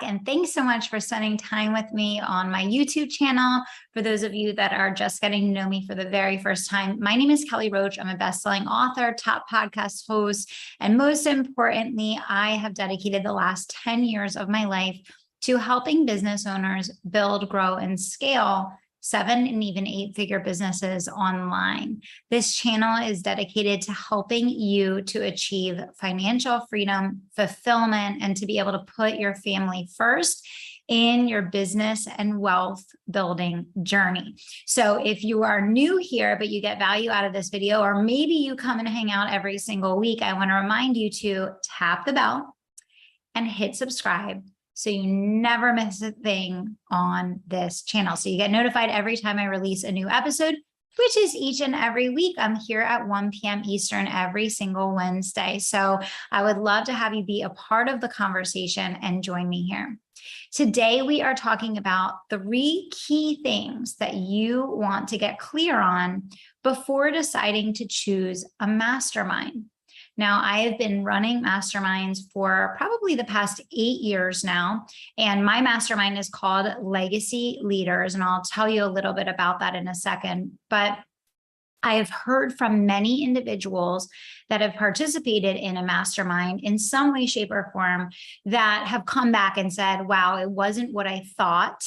back, and thanks so much for spending time with me on my YouTube channel. For those of you that are just getting to know me for the very first time, my name is Kelly Roach. I'm a best-selling author, top podcast host, and most importantly, I have dedicated the last 10 years of my life to helping business owners build, grow, and scale 7 and even 8-figure businesses online. This channel is dedicated to helping you to achieve financial freedom, fulfillment, and to be able to put your family first in your business and wealth building journey. So if you are new here, but you get value out of this video, or maybe you come and hang out every single week, I want to remind you to tap the bell and hit subscribe, so you never miss a thing on this channel. So you get notified every time I release a new episode, which is each and every week. I'm here at 1 p.m. Eastern every single Wednesday. So I would love to have you be a part of the conversation and join me here. Today, we are talking about 3 key things that you want to get clear on before deciding to choose a mastermind. Now, I have been running masterminds for probably the past 8 years now, and my mastermind is called Legacy Leaders, and I'll tell you a little bit about that in a second. But I have heard from many individuals that have participated in a mastermind in some way, shape, or form that have come back and said, wow, it wasn't what I thought,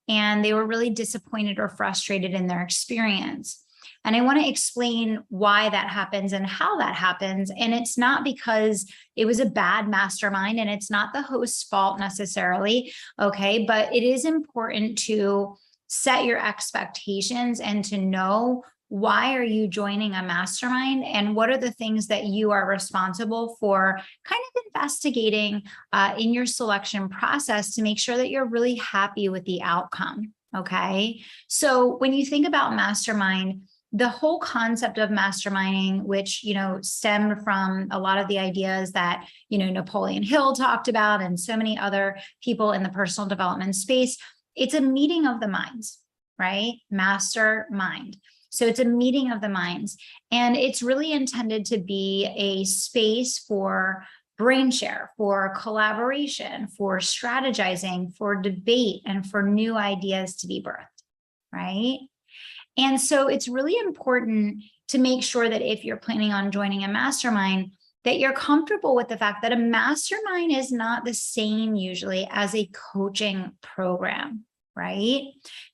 and they were really disappointed or frustrated in their experience. And I want to explain why that happens and how that happens. And it's not because it was a bad mastermind, and it's not the host's fault necessarily, okay? But it is important to set your expectations and to know, why are you joining a mastermind, and what are the things that you are responsible for kind of investigating in your selection process to make sure that you're really happy with the outcome, okay? So when you think about mastermind, the whole concept of masterminding, which, stemmed from a lot of the ideas that, Napoleon Hill talked about and so many other people in the personal development space, it's a meeting of the minds, right? Mastermind. So it's a meeting of the minds, and it's really intended to be a space for brain share, for collaboration, for strategizing, for debate, and for new ideas to be birthed, right? And so it's really important to make sure that if you're planning on joining a mastermind, that you're comfortable with the fact that a mastermind is not the same usually as a coaching program, right?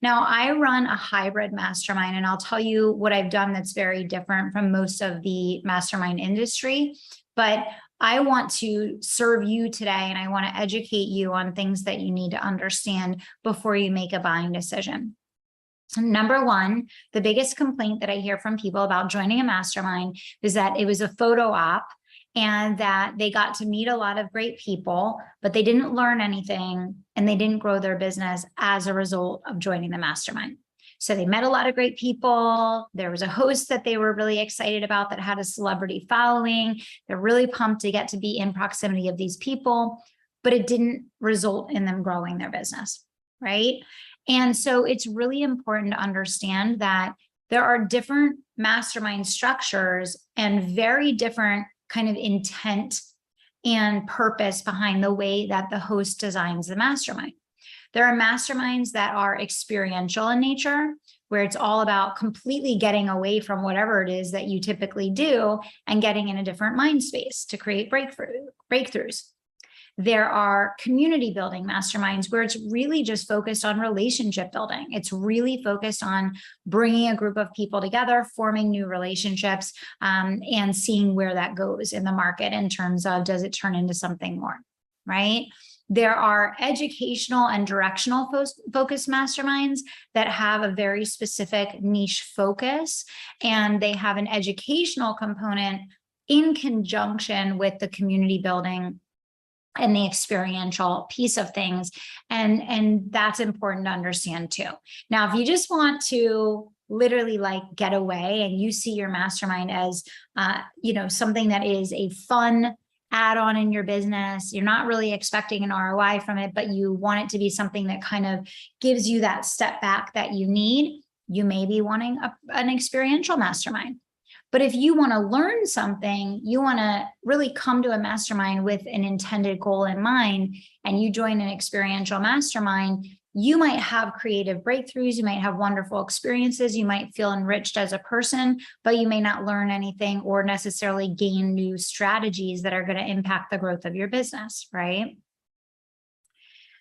Now, I run a hybrid mastermind, and I'll tell you what I've done that's very different from most of the mastermind industry, but I want to serve you today, and I want to educate you on things that you need to understand before you make a buying decision. So number one, the biggest complaint that I hear from people about joining a mastermind is that it was a photo op and that they got to meet a lot of great people, but they didn't learn anything and they didn't grow their business as a result of joining the mastermind. So they met a lot of great people. There was a host that they were really excited about that had a celebrity following. They're really pumped to get to be in proximity of these people, but it didn't result in them growing their business, right? And so it's really important to understand that there are different mastermind structures and very different kind of intent and purpose behind the way that the host designs the mastermind. There are masterminds that are experiential in nature, where it's all about completely getting away from whatever it is that you typically do and getting in a different mind space to create breakthroughs. There are community building masterminds where it's really just focused on relationship building. It's really focused on bringing a group of people together, forming new relationships, and seeing where that goes in the market in terms of, does it turn into something more, right? There are educational and directional focused masterminds that have a very specific niche focus, and they have an educational component in conjunction with the community building and the experiential piece of things. And that's important to understand too. Now, if you just want to literally get away and you see your mastermind as, something that is a fun add-on in your business, you're not really expecting an ROI from it, but you want it to be something that kind of gives you that step back that you need, you may be wanting an experiential mastermind. But if you want to learn something, you want to really come to a mastermind with an intended goal in mind, and you join an experiential mastermind, you might have creative breakthroughs, you might have wonderful experiences, you might feel enriched as a person, but you may not learn anything or necessarily gain new strategies that are going to impact the growth of your business, right?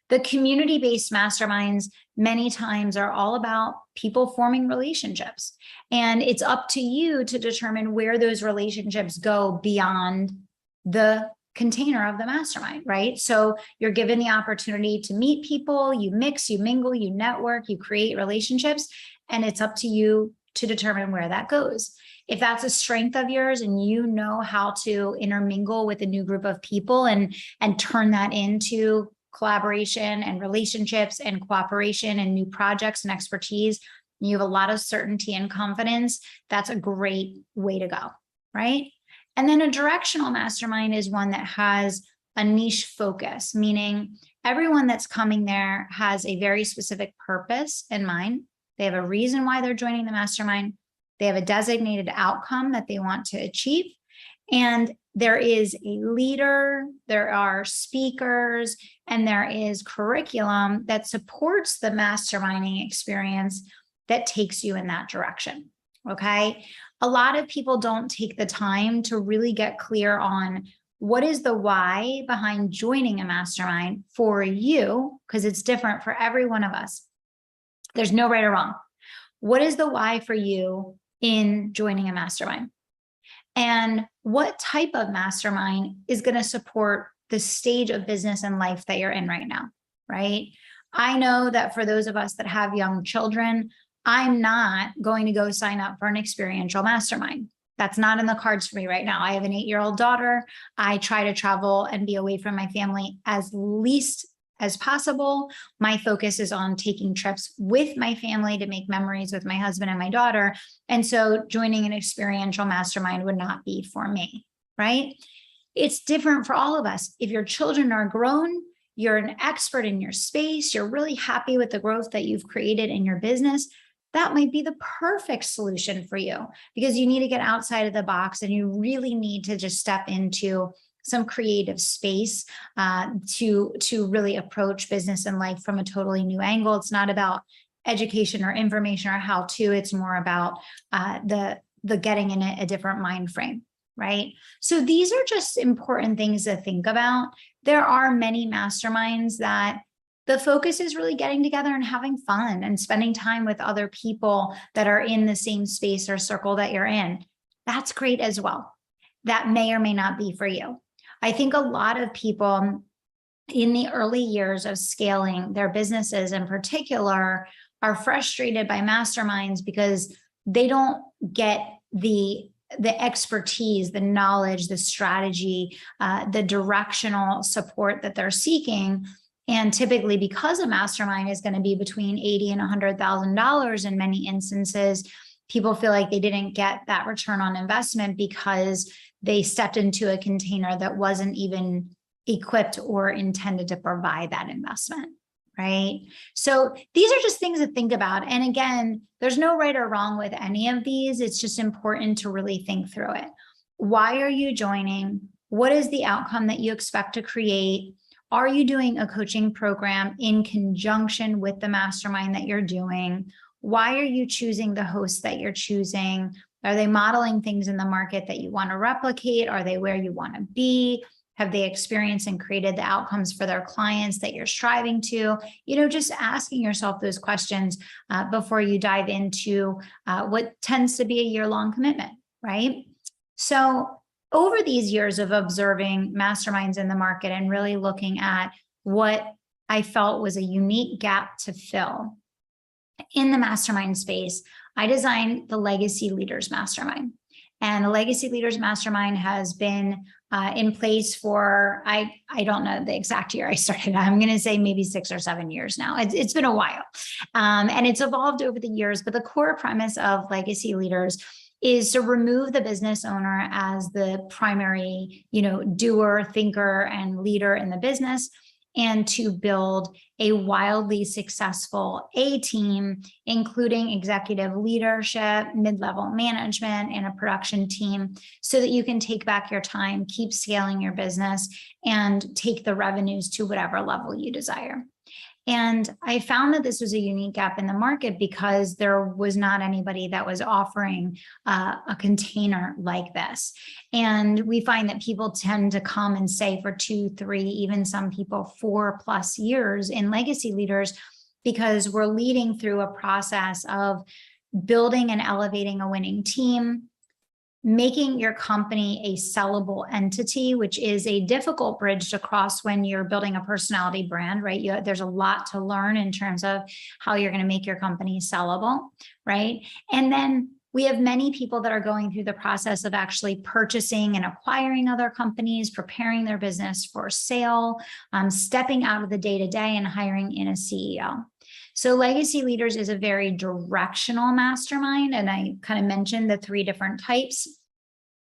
The community-based masterminds many times are all about people forming relationships. And it's up to you to determine where those relationships go beyond the container of the mastermind, right? So you're given the opportunity to meet people, you mix, you mingle, you network, you create relationships, and it's up to you to determine where that goes. If that's a strength of yours and you know how to intermingle with a new group of people and turn that into collaboration and relationships and cooperation and new projects and expertise, you have a lot of certainty and confidence, that's a great way to go, right? And then a directional mastermind is one that has a niche focus, meaning everyone that's coming there has a very specific purpose in mind. They have a reason why they're joining the mastermind. They have a designated outcome that they want to achieve. And there is a leader, there are speakers, and there is curriculum that supports the masterminding experience that takes you in that direction, okay? A lot of people don't take the time to really get clear on what is the why behind joining a mastermind for you, because it's different for every one of us. There's no right or wrong. What is the why for you in joining a mastermind? And what type of mastermind is going to support the stage of business and life that you're in right now, right? I know that for those of us that have young children, I'm not going to go sign up for an experiential mastermind. That's not in the cards for me right now. I have an 8-year-old daughter. I try to travel and be away from my family as least as possible. My focus is on taking trips with my family to make memories with my husband and my daughter. And so joining an experiential mastermind would not be for me, right? It's different for all of us. If your children are grown, you're an expert in your space, you're really happy with the growth that you've created in your business, that might be the perfect solution for you, because you need to get outside of the box and you really need to just step into some creative space to really approach business and life from a totally new angle. It's not about education or information or how to, it's more about the getting in a different mind frame, right? So these are just important things to think about. There are many masterminds that the focus is really getting together and having fun and spending time with other people that are in the same space or circle that you're in. That's great as well. That may or may not be for you. I think a lot of people in the early years of scaling their businesses in particular are frustrated by masterminds because they don't get the expertise, the knowledge, the strategy, the directional support that they're seeking. And typically, because a mastermind is going to be between $80,000 and $100,000 in many instances, people feel like they didn't get that return on investment because they stepped into a container that wasn't even equipped or intended to provide that investment, right? So these are just things to think about. And again, there's no right or wrong with any of these. It's just important to really think through it. Why are you joining? What is the outcome that you expect to create? Are you doing a coaching program in conjunction with the mastermind that you're doing? Why are you choosing the hosts that you're choosing? Are they modeling things in the market that you want to replicate? Are they where you want to be? Have they experienced and created the outcomes for their clients that you're striving to? You know, just asking yourself those questions before you dive into what tends to be a year-long commitment, right? So over these years of observing masterminds in the market and really looking at what I felt was a unique gap to fill in the mastermind space, I designed the Legacy Leaders Mastermind. And the Legacy Leaders Mastermind has been in place for, I don't know the exact year I started. I'm going to say maybe 6 or 7 years now. It's been a while. And it's evolved over the years. But the core premise of Legacy Leaders is to remove the business owner as the primary, doer, thinker, and leader in the business, and to build a wildly successful A team, including executive leadership, mid-level management, and a production team, so that you can take back your time, keep scaling your business, and take the revenues to whatever level you desire. And I found that this was a unique gap in the market because there was not anybody that was offering a container like this. And we find that people tend to come and stay for 2, 3, even some people 4+ years in legacy leaders, because we're leading through a process of building and elevating a winning team, making your company a sellable entity, which is a difficult bridge to cross when you're building a personality brand, right? There's a lot to learn in terms of how you're going to make your company sellable, right? And then we have many people that are going through the process of actually purchasing and acquiring other companies, preparing their business for sale, stepping out of the day-to-day and hiring in a CEO. So Legacy Leaders is a very directional mastermind, and I kind of mentioned the 3 different types.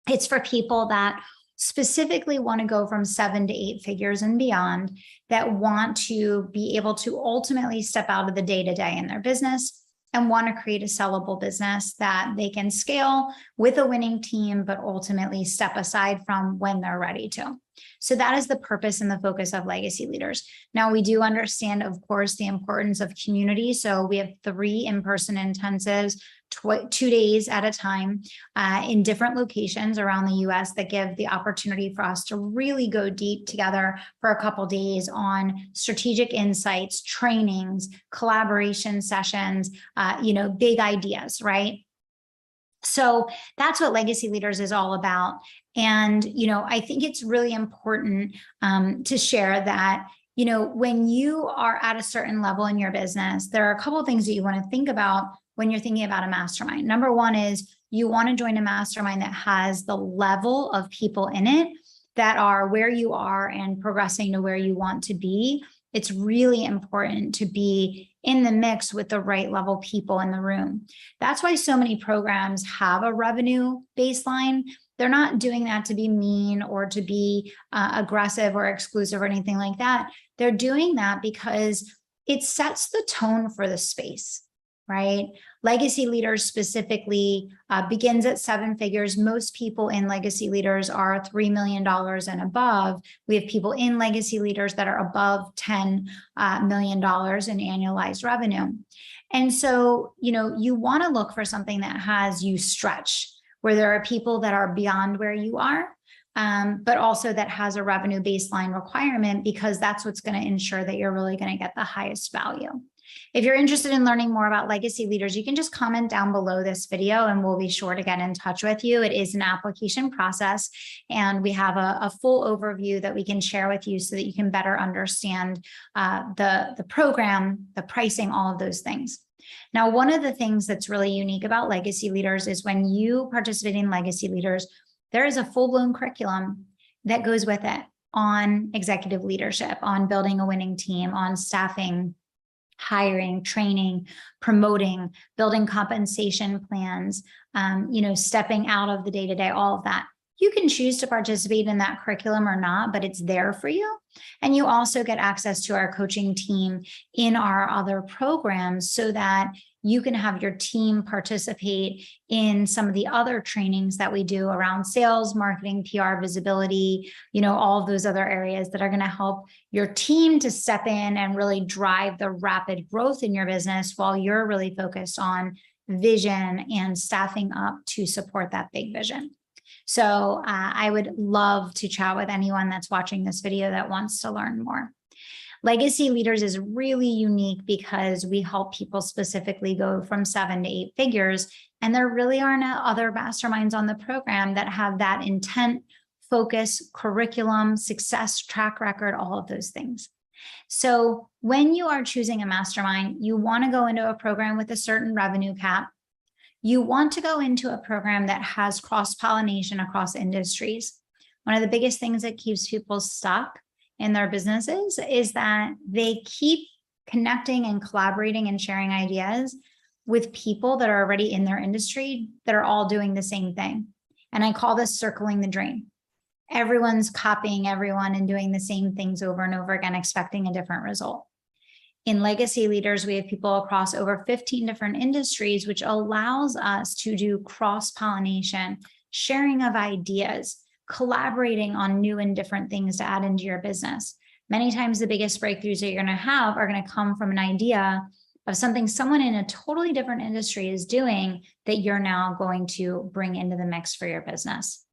It's for people that specifically want to go from 7 to 8 figures and beyond, that want to be able to ultimately step out of the day-to-day in their business and want to create a sellable business that they can scale with a winning team, but ultimately step aside from when they're ready to. So that is the purpose and the focus of Legacy Leaders. Now, we do understand, of course, the importance of community. So we have 3 in-person intensives, 2 days at a time in different locations around the US that give the opportunity for us to really go deep together for a couple days on strategic insights, trainings, collaboration sessions, big ideas, right? So that's what Legacy Leaders is all about. And, I think it's really important to share that, when you are at a certain level in your business, there are a couple of things that you want to think about when you're thinking about a mastermind. Number one is you want to join a mastermind that has the level of people in it that are where you are and progressing to where you want to be. It's really important to be in the mix with the right level people in the room. That's why so many programs have a revenue baseline. They're not doing that to be mean or to be aggressive or exclusive or anything like that. They're doing that because it sets the tone for the space, right? Legacy Leaders specifically begins at 7 figures. Most people in Legacy Leaders are $3 million and above. We have people in Legacy Leaders that are above $10 million in annualized revenue. And so, you want to look for something that has you stretch, where there are people that are beyond where you are, but also that has a revenue baseline requirement, because that's what's going to ensure that you're really going to get the highest value. If you're interested in learning more about Legacy Leaders, you can just comment down below this video and we'll be sure to get in touch with you. It is an application process, and we have a full overview that we can share with you so that you can better understand the program, the pricing, all of those things. Now, one of the things that's really unique about Legacy Leaders is when you participate in Legacy Leaders, there is a full-blown curriculum that goes with it on executive leadership, on building a winning team, on staffing, hiring, training, promoting, building compensation plans, stepping out of the day-to-day, all of that. You can choose to participate in that curriculum or not, but it's there for you. And you also get access to our coaching team in our other programs so that you can have your team participate in some of the other trainings that we do around sales, marketing, PR, visibility, all of those other areas that are going to help your team to step in and really drive the rapid growth in your business while you're really focused on vision and staffing up to support that big vision. So I would love to chat with anyone that's watching this video that wants to learn more. Legacy Leaders is really unique because we help people specifically go from 7 to 8 figures, and there really aren't other masterminds on the program that have that intent, focus, curriculum, success, track record, all of those things. So when you are choosing a mastermind, you want to go into a program with a certain revenue cap. You want to go into a program that has cross-pollination across industries. One of the biggest things that keeps people stuck in their businesses is that they keep connecting and collaborating and sharing ideas with people that are already in their industry that are all doing the same thing. And I call this circling the drain. everyone's copying everyone and doing the same things over and over again, expecting a different result. In Legacy Leaders, we have people across over 15 different industries, which allows us to do cross-pollination, sharing of ideas, collaborating on new and different things to add into your business. Many times the biggest breakthroughs that you're going to have are going to come from an idea of something someone in a totally different industry is doing that you're now going to bring into the mix for your business.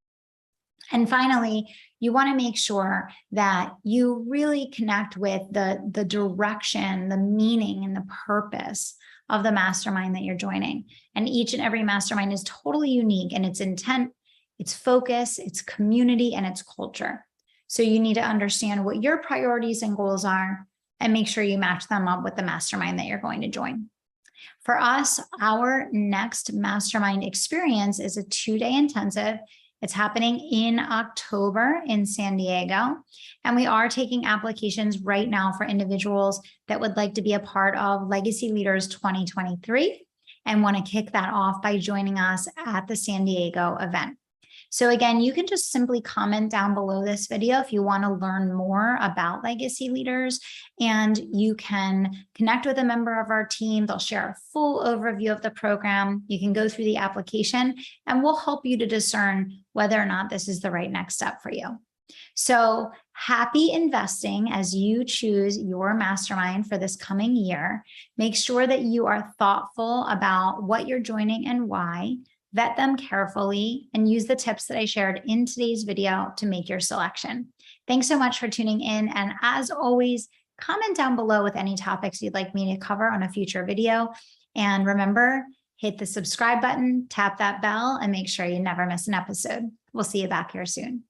And finally, you want to make sure that you really connect with the direction, the meaning, and the purpose of the mastermind that you're joining. And each and every mastermind is totally unique in its intent, its focus, its community, and its culture. So you need to understand what your priorities and goals are and make sure you match them up with the mastermind that you're going to join. For us, our next mastermind experience is a 2-day intensive. It's happening in October in San Diego. And we are taking applications right now for individuals that would like to be a part of Legacy Leaders 2023 and want to kick that off by joining us at the San Diego event. So again, you can just simply comment down below this video if you want to learn more about Legacy Leaders, and you can connect with a member of our team. They'll share a full overview of the program. You can go through the application and we'll help you to discern whether or not this is the right next step for you. So happy investing as you choose your mastermind for this coming year. Make sure that you are thoughtful about what you're joining and why. Vet them carefully and use the tips that I shared in today's video to make your selection. Thanks so much for tuning in. And as always, comment down below with any topics you'd like me to cover on a future video. And remember, hit the subscribe button, tap that bell, and make sure you never miss an episode. We'll see you back here soon.